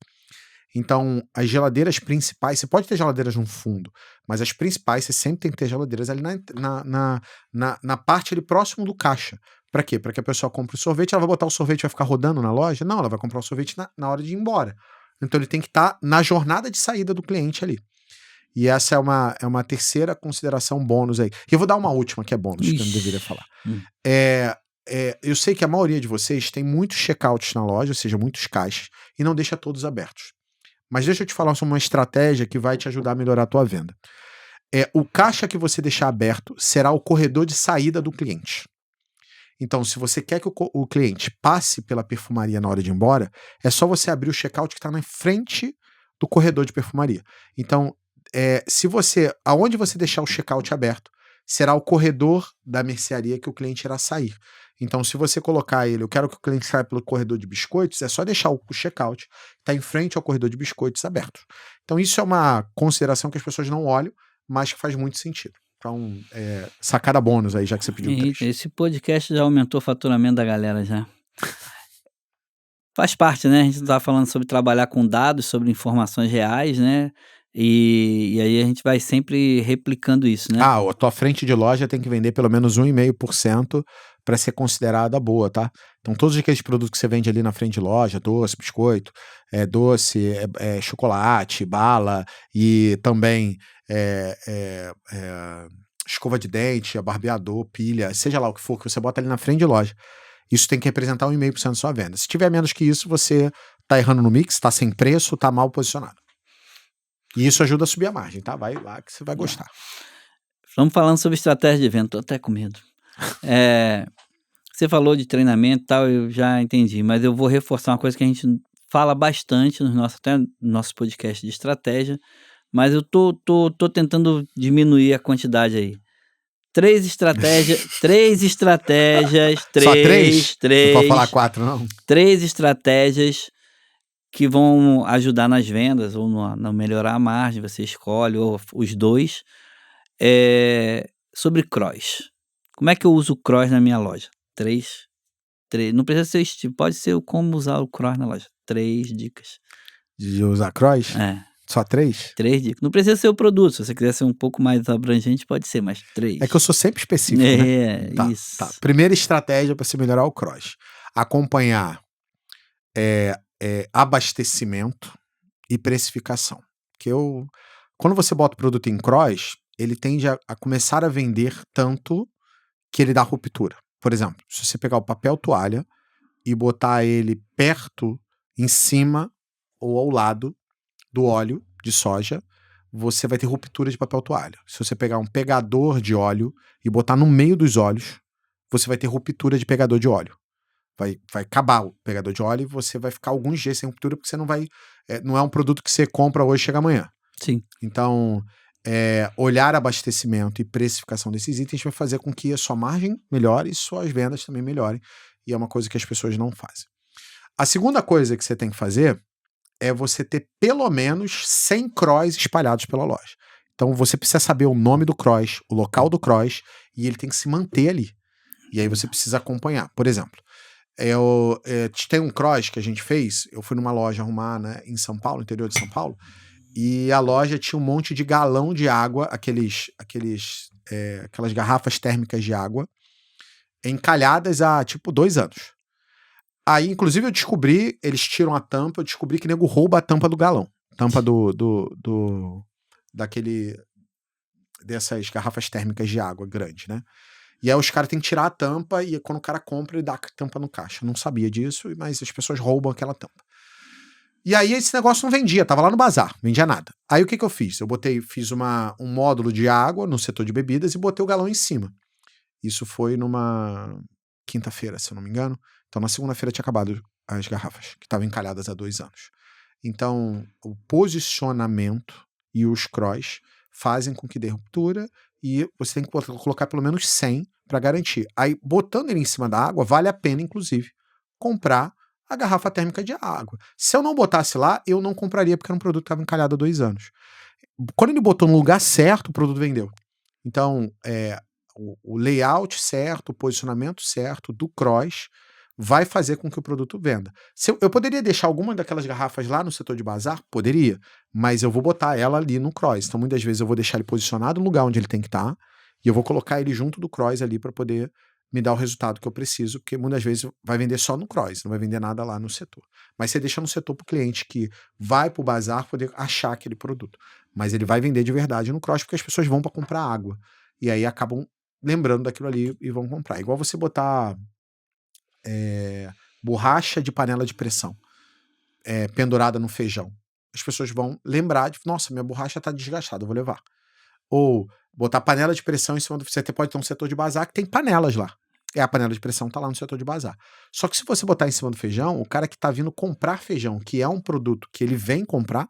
Então, as geladeiras principais, você pode ter geladeiras no fundo, mas as principais, você sempre tem que ter geladeiras ali na parte ali próximo do caixa. Para quê? Para que a pessoa compre o sorvete, ela vai botar o sorvete e vai ficar rodando na loja? Não, ela vai comprar o sorvete na hora de ir embora. Então, ele tem que estar na jornada de saída do cliente ali. E essa é uma terceira consideração bônus aí. E eu vou dar uma última que é bônus, que eu não deveria falar. Eu sei que a maioria de vocês tem muitos checkouts na loja, ou seja, muitos caixas, e não deixa todos abertos. Mas deixa eu te falar sobre uma estratégia que vai te ajudar a melhorar a tua venda. O caixa que você deixar aberto será o corredor de saída do cliente. Então, se você quer que o cliente passe pela perfumaria na hora de ir embora, é só você abrir o checkout que está na frente do corredor de perfumaria. Então, aonde você deixar o checkout aberto, será o corredor da mercearia que o cliente irá sair. Então, se você colocar ele, eu quero que o cliente saia pelo corredor de biscoitos, é só deixar o checkout tá em frente ao corredor de biscoitos aberto. Então, isso é uma consideração que as pessoas não olham, mas que faz muito sentido. Então, sacada bônus aí, já que você pediu 3. Eita, esse podcast já aumentou o faturamento da galera já. Faz parte, né, a gente tá falando sobre trabalhar com dados, sobre informações reais, né, e aí a gente vai sempre replicando isso, né. Ah, a tua frente de loja tem que vender pelo menos 1,5% para ser considerada boa, tá? Então, todos aqueles produtos que você vende ali na frente de loja, doce, biscoito, doce, chocolate, bala e também escova de dente, barbeador, pilha, seja lá o que for que você bota ali na frente de loja. Isso tem que representar 1,5% da sua venda. Se tiver menos que isso, você tá errando no mix, tá sem preço, tá mal posicionado. E isso ajuda a subir a margem, tá? Vai lá que você vai gostar. Estamos falando sobre estratégia de venda, tô até com medo. Você falou de treinamento e tal, eu já entendi, mas eu vou reforçar uma coisa que a gente fala bastante até no nosso podcast de estratégia, mas eu tô tentando diminuir a quantidade aí. 3 estratégias, Só 3? 3, Não pode falar 4, não? 3 estratégias que vão ajudar nas vendas ou no melhorar a margem, você escolhe, ou os 2. Sobre cross. Como é que eu uso o cross na minha loja? 3, não precisa ser estilo, pode ser como usar o cross na loja. 3 dicas. De usar cross? Só 3? 3 dicas. Não precisa ser o produto, se você quiser ser um pouco mais abrangente, pode ser, mas 3. É que eu sou sempre específico, né? Isso. Tá. Primeira estratégia para você melhorar o cross. Acompanhar abastecimento e precificação. Porque quando você bota o produto em cross, ele tende a começar a vender tanto que ele dá ruptura. Por exemplo, se você pegar o papel toalha e botar ele perto, em cima ou ao lado do óleo de soja, você vai ter ruptura de papel toalha. Se você pegar um pegador de óleo e botar no meio dos óleos, você vai ter ruptura de pegador de óleo. Vai acabar o pegador de óleo e você vai ficar alguns dias sem ruptura, porque você não vai. Não é um produto que você compra hoje e chega amanhã. Sim. Então, olhar abastecimento e precificação desses itens vai fazer com que a sua margem melhore e suas vendas também melhorem. E é uma coisa que as pessoas não fazem. A segunda coisa que você tem que fazer é você ter pelo menos 100 cross espalhados pela loja. Então, você precisa saber o nome do cross, o local do cross, e ele tem que se manter ali. E aí você precisa acompanhar. Por exemplo, tem um cross que a gente fez, eu fui numa loja arrumar, né, em São Paulo, interior de São Paulo, e a loja tinha um monte de galão de água, aquelas garrafas térmicas de água, encalhadas há, 2 anos. Aí, inclusive, eu descobri, eles tiram a tampa, eu descobri que nego rouba a tampa do galão. Tampa dessas garrafas térmicas de água grande, né? E aí os caras têm que tirar a tampa e quando o cara compra, ele dá a tampa no caixa. Eu não sabia disso, mas as pessoas roubam aquela tampa. E aí esse negócio não vendia, tava lá no bazar, não vendia nada. Aí o que eu fiz? Eu fiz um módulo de água no setor de bebidas e botei o galão em cima. Isso foi numa quinta-feira, se eu não me engano. Então na segunda-feira tinha acabado as garrafas, que estavam encalhadas há 2 anos. Então o posicionamento e os cross fazem com que dê ruptura e você tem que colocar pelo menos 100 para garantir. Aí botando ele em cima da água, vale a pena, inclusive, comprar a garrafa térmica de água. Se eu não botasse lá, eu não compraria, porque era um produto que estava encalhado há 2 anos. Quando ele botou no lugar certo, o produto vendeu. Então, o layout certo, o posicionamento certo do cross vai fazer com que o produto venda. Eu poderia deixar alguma daquelas garrafas lá no setor de bazar? Poderia, mas eu vou botar ela ali no cross. Então, muitas vezes eu vou deixar ele posicionado no lugar onde ele tem que estar e eu vou colocar ele junto do cross ali para poder me dar o resultado que eu preciso, porque muitas vezes vai vender só no cross, não vai vender nada lá no setor. Mas você deixa no setor para o cliente que vai para o bazar poder achar aquele produto. Mas ele vai vender de verdade no cross, porque as pessoas vão para comprar água. E aí acabam lembrando daquilo ali e vão comprar. Igual você botar borracha de panela de pressão pendurada no feijão. As pessoas vão lembrar de, nossa, minha borracha está desgastada, eu vou levar. Ou botar panela de pressão em cima do... Você pode ter um setor de bazar que tem panelas lá. A panela de pressão tá lá no setor de bazar. Só que se você botar em cima do feijão, o cara que tá vindo comprar feijão, que é um produto que ele vem comprar,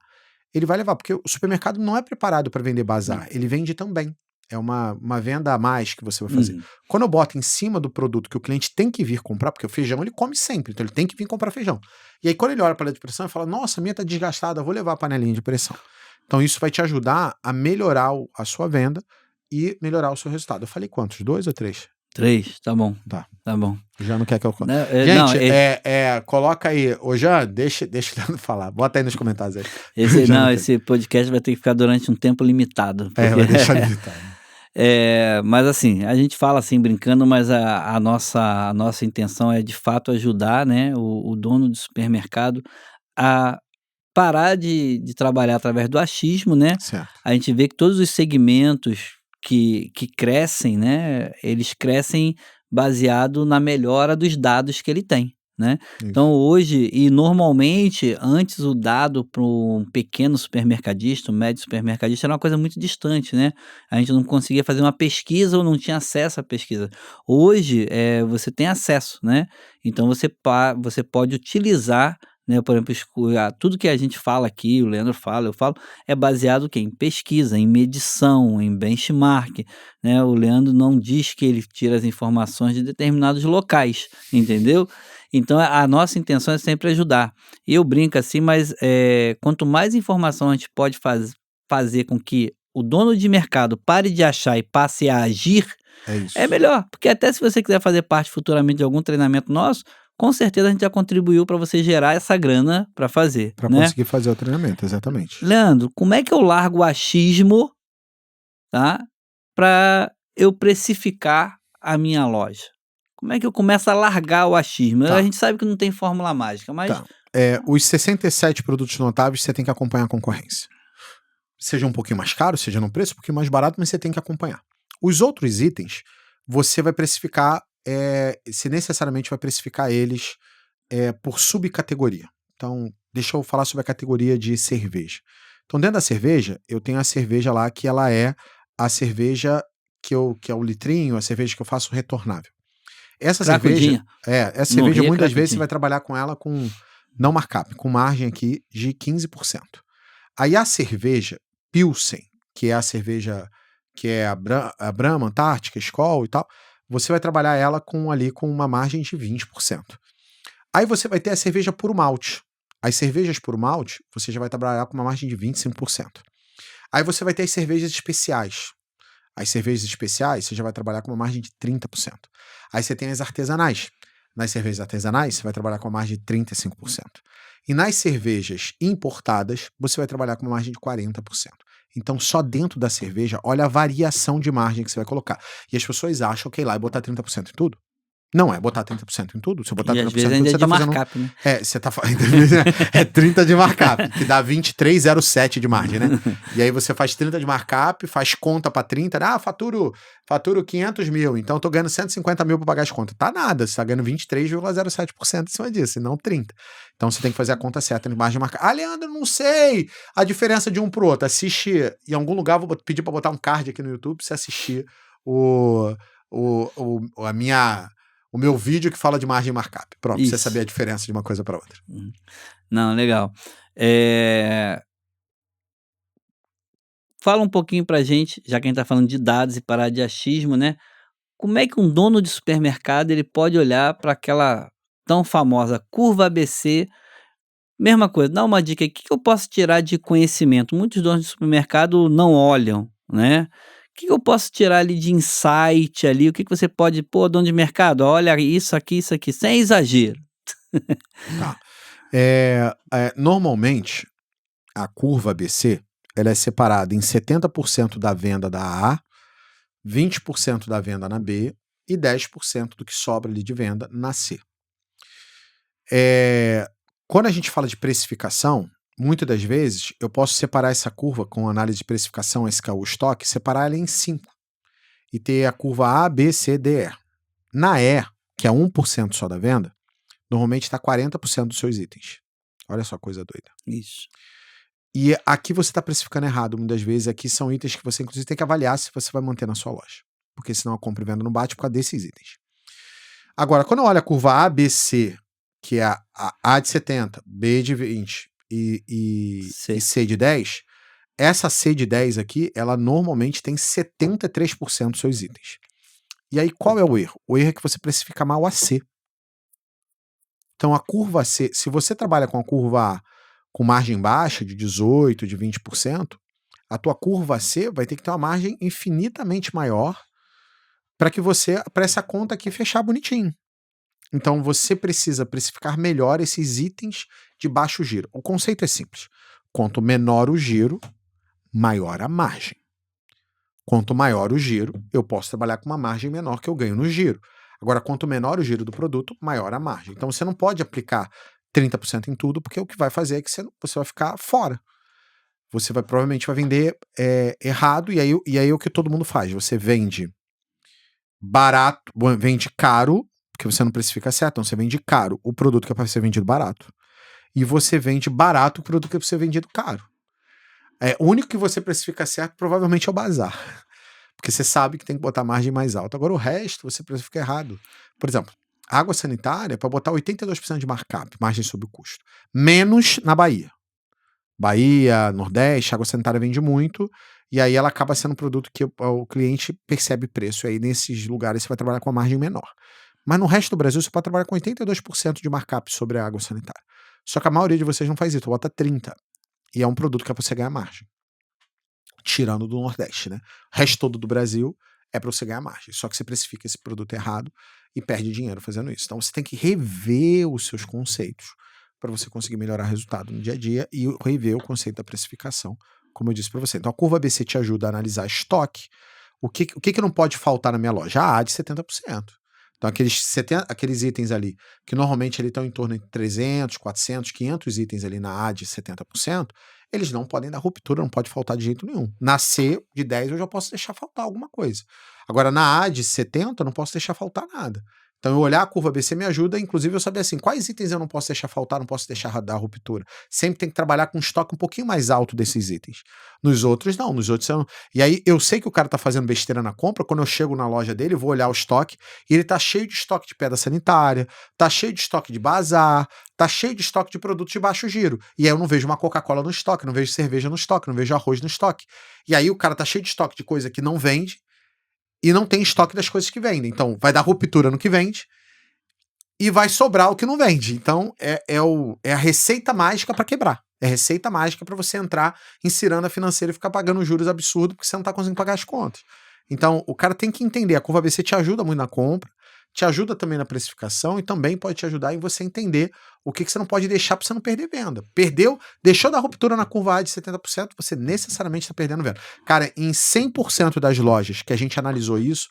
ele vai levar, porque o supermercado não é preparado para vender bazar, ele vende também. É uma venda a mais que você vai fazer. Quando eu boto em cima do produto que o cliente tem que vir comprar, porque o feijão ele come sempre, então ele tem que vir comprar feijão. E aí quando ele olha a panela de pressão, ele fala, nossa, a minha tá desgastada, vou levar a panelinha de pressão. Então isso vai te ajudar a melhorar a sua venda e melhorar o seu resultado. Eu falei quantos? 2 ou 3? 3, tá bom. Tá. Tá bom. Já não quer que eu... Não, Gente, coloca aí. Ô, Jean, deixa o Leandro falar. Bota aí nos comentários aí. Esse podcast vai ter que ficar durante um tempo limitado. Vai deixar limitado. Mas assim, a gente fala assim brincando, mas a nossa intenção é de fato ajudar, né, o dono do supermercado a parar de trabalhar através do achismo, né? Certo. A gente vê que todos os segmentos que crescem, né, eles crescem baseado na melhora dos dados que ele tem, né? Isso. Então hoje, e normalmente, antes o dado para um pequeno supermercadista, um médio supermercadista, era uma coisa muito distante, né? A gente não conseguia fazer uma pesquisa ou não tinha acesso à pesquisa. Hoje, você tem acesso, né? Então você pode utilizar, né, por exemplo, tudo que a gente fala aqui, o Leandro fala, eu falo, é baseado em pesquisa, em medição, em benchmark, né? O Leandro não diz que ele tira as informações de determinados locais, entendeu? Então a nossa intenção é sempre ajudar. E eu brinco assim, mas quanto mais informação a gente pode fazer com que o dono de mercado pare de achar e passe a agir, é melhor. Porque até se você quiser fazer parte futuramente de algum treinamento nosso, com certeza a gente já contribuiu para você gerar essa grana para fazer. Para né? conseguir fazer o treinamento, exatamente. Leandro, como é que eu largo o achismo, tá, para eu precificar a minha loja? Como é que eu começo a largar o achismo? Tá. A gente sabe que não tem fórmula mágica, mas... Tá. Os 67 produtos notáveis, você tem que acompanhar a concorrência. Seja um pouquinho mais caro, seja num preço um pouquinho mais barato, mas você tem que acompanhar. Os outros itens, você vai precificar, se necessariamente vai precificar eles por subcategoria. Então, deixa eu falar sobre a categoria de cerveja. Então, dentro da cerveja, eu tenho a cerveja lá que ela é a cerveja que é o litrinho, a cerveja que eu faço retornável. Essa Cracudinha. essa cerveja muitas vezes você vai trabalhar com ela com não markup, com margem aqui de 15%. Aí a cerveja Pilsen, que é a cerveja que é a Brahma, Antártica, Skol e tal, você vai trabalhar ela com uma margem de 20%. Aí você vai ter a cerveja puro malte. As cervejas puro malte, você já vai trabalhar com uma margem de 25%. Aí você vai ter as cervejas especiais. As cervejas especiais, você já vai trabalhar com uma margem de 30%. Aí você tem as artesanais. Nas cervejas artesanais, você vai trabalhar com uma margem de 35%. E nas cervejas importadas, você vai trabalhar com uma margem de 40%. Então, só dentro da cerveja, olha a variação de margem que você vai colocar. E as pessoas acham que ir lá e botar 30% em tudo. Não é botar 30% em tudo. Se botar 30% E em às vezes tudo, ainda você é de tá fazendo... markup, né? Você tá fazendo... é 30 de markup, que dá 23,07 de margem, né? E aí você faz 30 de markup, faz conta pra 30, né? Faturo 500 mil, então eu tô ganhando 150 mil pra pagar as contas. Tá nada, você tá ganhando 23,07% em cima disso, e não 30%. Então você tem que fazer a conta certa de margem markup. Leandro, não sei a diferença de um pro outro. Assiste, em algum lugar, vou pedir pra botar um card aqui no YouTube pra você assistir o meu vídeo que fala de margem markup. Pronto, pra você saber a diferença de uma coisa para outra. Não, legal. Fala um pouquinho pra gente, já que a gente tá falando de dados e parar de achismo, né? Como é que um dono de supermercado ele pode olhar para aquela tão famosa curva ABC? Mesma coisa, dá uma dica aí, o que eu posso tirar de conhecimento? Muitos donos de supermercado não olham, né? O que eu posso tirar ali de insight ali? O que você pode, dono de mercado, olha isso aqui, sem exagero. Tá. Normalmente, a curva ABC, ela é separada em 70% da venda da A, 20% da venda na B e 10% do que sobra ali de venda na C. Quando a gente fala de precificação, muitas das vezes eu posso separar essa curva com análise de precificação, SKU estoque, separar ela em 5 e ter a curva A, B, C, D, E. Na E, que é 1% só da venda, normalmente está 40% dos seus itens. Olha só, coisa doida. Isso. E aqui você está precificando errado, muitas vezes. Aqui são itens que você, inclusive, tem que avaliar se você vai manter na sua loja. Porque senão a compra e venda não bate por causa desses itens. Agora, quando eu olho a curva A, B, C, que é a de 70, B de 20 e C de 10, essa C de 10 aqui, ela normalmente tem 73% dos seus itens. E aí, qual é o erro? O erro é que você precifica mal a C. Então, a curva C, se você trabalha com a curva A com margem baixa, de 18%, de 20%, a tua curva C vai ter que ter uma margem infinitamente maior para essa conta aqui fechar bonitinho. Então, você precisa precificar melhor esses itens de baixo giro. O conceito é simples. Quanto menor o giro, maior a margem. Quanto maior o giro, eu posso trabalhar com uma margem menor que eu ganho no giro. Agora, quanto menor o giro do produto, maior a margem. Então, você não pode aplicar 30% em tudo, porque o que vai fazer é que você vai ficar fora. Você provavelmente vai vender errado, e aí é o que todo mundo faz. Você vende barato, vende caro, porque você não precifica certo, então você vende caro o produto que é para ser vendido barato. E você vende barato o produto que é para ser vendido caro. O único que você precifica certo provavelmente é o bazar. Porque você sabe que tem que botar margem mais alta. Agora o resto você precifica errado. Por exemplo, água sanitária para botar 82% de markup, margem sobre o custo. Menos na Bahia. Bahia, Nordeste, água sanitária vende muito, e aí ela acaba sendo um produto que o cliente percebe preço. E aí nesses lugares você vai trabalhar com uma margem menor. Mas no resto do Brasil você pode trabalhar com 82% de markup sobre a água sanitária. Só que a maioria de vocês não faz isso, bota 30%. E é um produto que é para você ganhar margem. Tirando do Nordeste, né? O resto todo do Brasil é para você ganhar margem. Só que você precifica esse produto errado e perde dinheiro fazendo isso. Então você tem que rever os seus conceitos para você conseguir melhorar o resultado no dia a dia e rever o conceito da precificação, como eu disse para você. Então a curva ABC te ajuda a analisar estoque. O que não pode faltar na minha loja? A A de 70%. Então aqueles itens ali, que normalmente estão em torno de 300, 400, 500 itens ali na A de 70%, eles não podem dar ruptura, não pode faltar de jeito nenhum. Na C de 10 eu já posso deixar faltar alguma coisa. Agora na A de 70 eu não posso deixar faltar nada. Então eu olhar a curva ABC me ajuda, inclusive eu saber assim, quais itens eu não posso deixar faltar, não posso deixar dar ruptura. Sempre tem que trabalhar com um estoque um pouquinho mais alto desses itens. Nos outros não, nos outros não. E aí eu sei que o cara tá fazendo besteira na compra, quando eu chego na loja dele, eu vou olhar o estoque, e ele tá cheio de estoque de pedra sanitária, tá cheio de estoque de bazar, tá cheio de estoque de produtos de baixo giro. E aí eu não vejo uma Coca-Cola no estoque, não vejo cerveja no estoque, não vejo arroz no estoque. E aí o cara tá cheio de estoque de coisa que não vende, e não tem estoque das coisas que vendem. Então vai dar ruptura no que vende, e vai sobrar o que não vende. Então é a receita mágica para quebrar. É a receita mágica para você entrar em ciranda financeira e ficar pagando juros absurdos porque você não tá conseguindo pagar as contas. Então o cara tem que entender, a curva ABC te ajuda muito na compra, te ajuda também na precificação e também pode te ajudar em você entender o que você não pode deixar para você não perder venda. Perdeu, deixou da ruptura na curva A de 70%, você necessariamente está perdendo venda. Cara, em 100% das lojas que a gente analisou isso,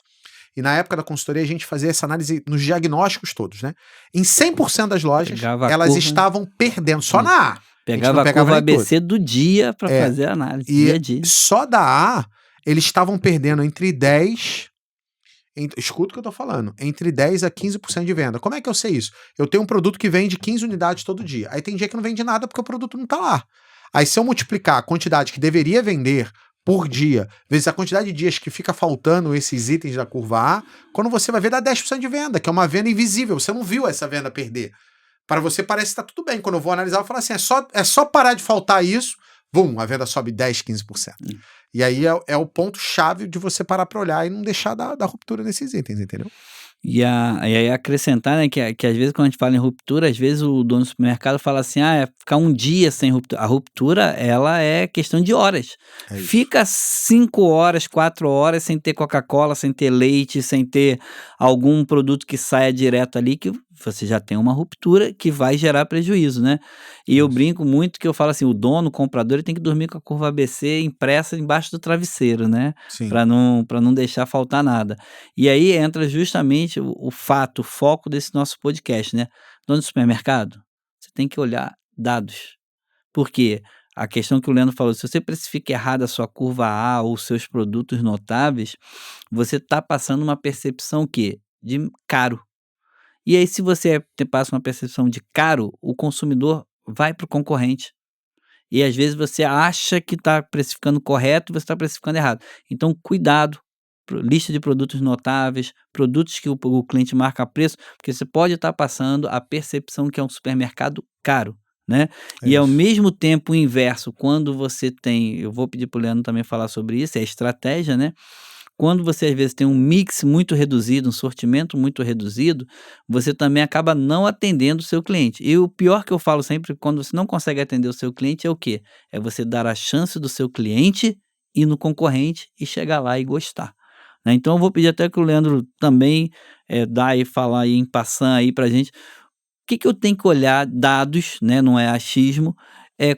e na época da consultoria a gente fazia essa análise nos diagnósticos todos, né? Em 100% das lojas, elas estavam perdendo, só na A. Pegava a curva ABC do dia para fazer a análise, dia a dia. E só da A, eles estavam perdendo entre 10... Escuta o que eu tô falando. Entre 10% a 15% de venda. Como é que eu sei isso? Eu tenho um produto que vende 15 unidades todo dia. Aí tem dia que não vende nada porque o produto não tá lá. Aí se eu multiplicar a quantidade que deveria vender por dia, vezes a quantidade de dias que fica faltando esses itens da curva A, quando você vai ver, dá 10% de venda, que é uma venda invisível. Você não viu essa venda perder. Para você parece que tá tudo bem. Quando eu vou analisar, eu falo assim, é só parar de faltar isso, a venda sobe 10%, 15%. E aí é o ponto-chave de você parar para olhar e não deixar dar ruptura nesses itens, entendeu? E aí acrescentar, né, que às vezes quando a gente fala em ruptura, às vezes o dono do supermercado fala assim, ficar um dia sem ruptura. A ruptura, ela é questão de horas. Fica 5 horas, 4 horas sem ter Coca-Cola, sem ter leite, sem ter algum produto que saia direto ali, que você já tem uma ruptura que vai gerar prejuízo, né? E eu brinco muito que eu falo assim, o dono, o comprador, ele tem que dormir com a curva ABC impressa embaixo do travesseiro, né? Para não deixar faltar nada. E aí entra justamente o foco desse nosso podcast, né? Dono do supermercado, você tem que olhar dados. Por quê? A questão que o Leandro falou, se você precifica errado a sua curva A ou seus produtos notáveis, você está passando uma percepção de caro. E aí, se você passa uma percepção de caro, o consumidor vai para o concorrente. E às vezes você acha que está precificando correto e você está precificando errado. Então, cuidado. Lista de produtos notáveis, produtos que o cliente marca preço, porque você pode estar passando a percepção que é um supermercado caro. né? É E ao isso. mesmo tempo o inverso, quando você tem, eu vou pedir para o Leandro também falar sobre isso, é estratégia, né? Quando você às vezes tem um mix muito reduzido, um sortimento muito reduzido, você também acaba não atendendo o seu cliente. E o pior que eu falo sempre, quando você não consegue atender o seu cliente, é o quê? É você dar a chance do seu cliente ir no concorrente e chegar lá e gostar, né. Então eu vou pedir até que o Leandro também, dá e falar aí em passant aí pra gente, o que que eu tenho que olhar, dados, né, não é achismo,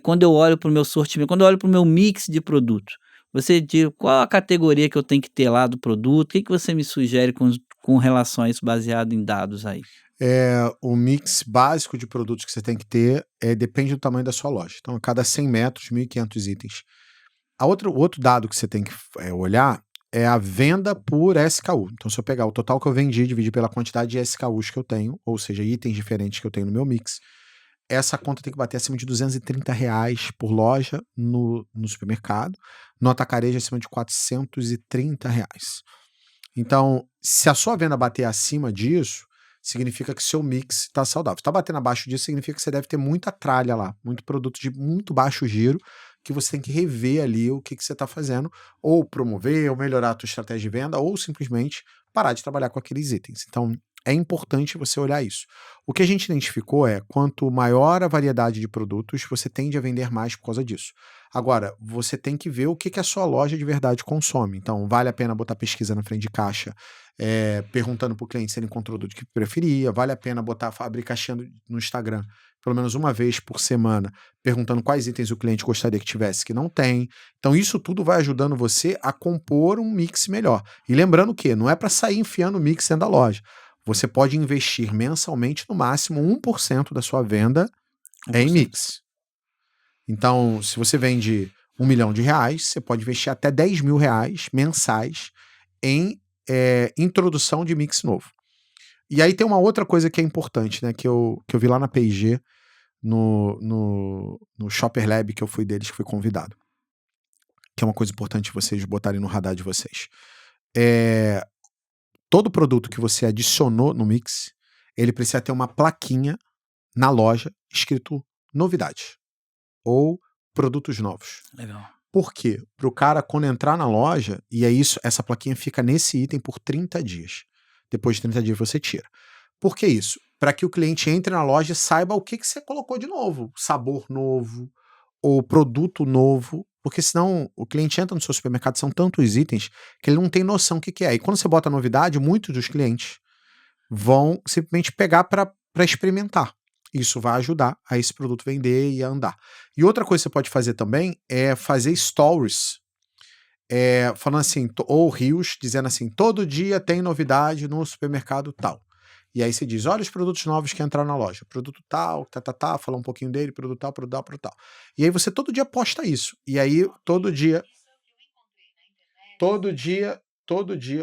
quando eu olho para o meu sortimento, quando eu olho para o meu mix de produto. Você diz qual a categoria que eu tenho que ter lá do produto, o que que você me sugere com relação a isso baseado em dados aí? O mix básico de produtos que você tem que ter depende do tamanho da sua loja. Então, a cada 100 metros, 1.500 itens. O outro dado que você tem que olhar é a venda por SKU. Então, se eu pegar o total que eu vendi e dividir pela quantidade de SKUs que eu tenho, ou seja, itens diferentes que eu tenho no meu mix, essa conta tem que bater acima de R$ 230 por loja no supermercado, no atacarejo acima de R$ 430. Então, se a sua venda bater acima disso, significa que seu mix está saudável. Se está batendo abaixo disso, significa que você deve ter muita tralha lá, muito produto de muito baixo giro, que você tem que rever ali o que você está fazendo, ou promover, ou melhorar a tua estratégia de venda, ou simplesmente parar de trabalhar com aqueles itens. Então, é importante você olhar isso. O que a gente identificou é, quanto maior a variedade de produtos, você tende a vender mais por causa disso. Agora, você tem que ver o que a sua loja de verdade consome. Então, vale a pena botar pesquisa na frente de caixa, perguntando para o cliente se ele encontrou o produto que preferia, vale a pena abrir caixinha no Instagram, pelo menos uma vez por semana, perguntando quais itens o cliente gostaria que tivesse que não tem. Então, isso tudo vai ajudando você a compor um mix melhor. E lembrando que não é para sair enfiando o mix dentro da loja. Você pode investir mensalmente, no máximo 1% da sua venda em 1%. mix. Então, se você vende R$ 1 milhão, você pode investir até R$ 10 mil mensais em introdução de mix novo. E aí tem uma outra coisa que é importante, né? Que eu vi lá na P&G, no Shopper Lab que eu fui deles, que fui convidado. Que é uma coisa importante vocês botarem no radar de vocês. Todo produto que você adicionou no mix, ele precisa ter uma plaquinha na loja escrito novidade ou produtos novos. Legal. Por quê? Para o cara, quando entrar na loja, e é isso, essa plaquinha fica nesse item por 30 dias. Depois de 30 dias você tira. Por que isso? Para que o cliente entre na loja e saiba o que você colocou de novo. Sabor novo ou produto novo. Porque senão o cliente entra no seu supermercado, são tantos itens que ele não tem noção o que é. E quando você bota novidade, muitos dos clientes vão simplesmente pegar para experimentar. Isso vai ajudar a esse produto vender e a andar. E outra coisa que você pode fazer também é fazer stories, falando assim, ou reels, dizendo assim, todo dia tem novidade no supermercado tal. E aí você diz, olha os produtos novos que entraram na loja. Produto tal, fala um pouquinho dele, produto tal, produto tal, produto tal. E aí você todo dia posta isso. E aí todo dia,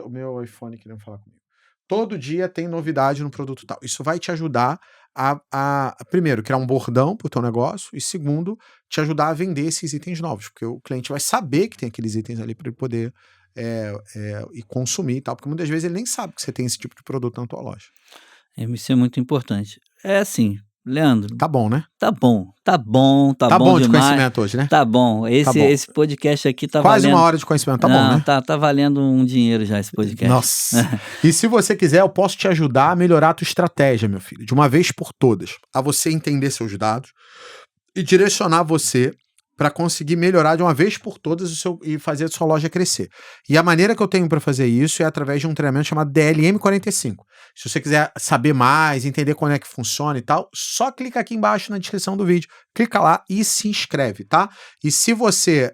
o meu iPhone querendo falar comigo. Todo dia tem novidade no produto tal. Isso vai te ajudar a primeiro, criar um bordão para o teu negócio e segundo, te ajudar a vender esses itens novos, porque o cliente vai saber que tem aqueles itens ali para ele poder e consumir e tal, porque muitas vezes ele nem sabe que você tem esse tipo de produto na tua loja. Isso é muito importante. É assim, Leandro, Tá bom, né? tá bom De demais. conhecimento hoje, né? Tá bom, Tá esse bom. esse podcast aqui tá Quase valendo. uma hora de conhecimento, tá bom, Não, né? tá valendo um dinheiro já esse podcast. Nossa. E se você quiser, eu posso te ajudar a melhorar a tua estratégia, meu filho, de uma vez por todas, a você entender seus dados e direcionar você para conseguir melhorar de uma vez por todas e fazer a sua loja crescer. E a maneira que eu tenho para fazer isso é através de um treinamento chamado DLM45. Se você quiser saber mais, entender como é que funciona e tal, só clica aqui embaixo na descrição do vídeo, clica lá e se inscreve, tá? E se você,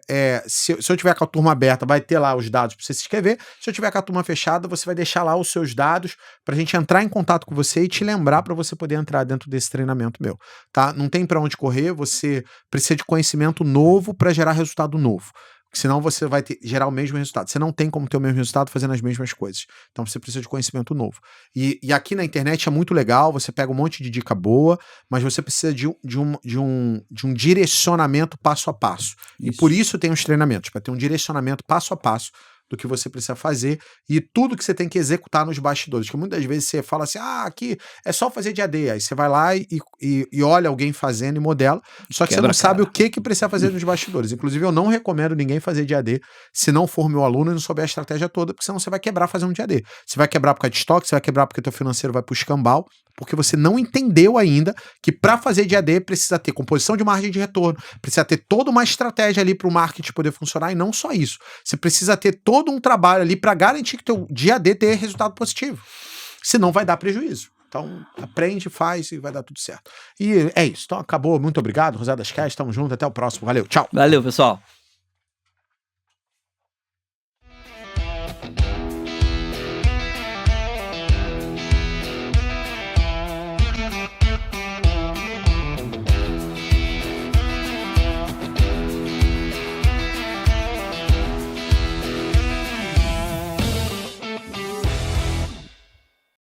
se eu tiver com a turma aberta, vai ter lá os dados para você se inscrever. Se eu tiver com a turma fechada, você vai deixar lá os seus dados para a gente entrar em contato com você e te lembrar para você poder entrar dentro desse treinamento meu, tá? Não tem para onde correr, você precisa de conhecimento novo para gerar resultado novo. Senão você vai gerar o mesmo resultado. Você não tem como ter o mesmo resultado fazendo as mesmas coisas. Então você precisa de conhecimento novo. E aqui na internet é muito legal, você pega um monte de dica boa, mas você precisa de um direcionamento passo a passo. Isso. E por isso tem os treinamentos, para ter um direcionamento passo a passo do que você precisa fazer e tudo que você tem que executar nos bastidores. Que muitas vezes você fala assim, aqui é só fazer de AD. Aí você vai lá e olha alguém fazendo e modela, só que você não sabe o que precisa fazer nos bastidores. Inclusive, eu não recomendo ninguém fazer de AD se não for meu aluno e não souber a estratégia toda, porque senão você vai quebrar fazendo de AD. Você vai quebrar por causa de estoque, você vai quebrar porque teu financeiro vai pro escambau, porque você não entendeu ainda que para fazer de AD precisa ter composição de margem de retorno, precisa ter toda uma estratégia ali para o marketing poder funcionar, e não só isso. Você precisa ter todo um trabalho ali para garantir que teu de AD tenha resultado positivo. Senão vai dar prejuízo. Então, aprende, faz e vai dar tudo certo. E é isso. Então, acabou. Muito obrigado. Rosadas Cast, tamo junto. Até o próximo. Valeu. Tchau. Valeu, pessoal.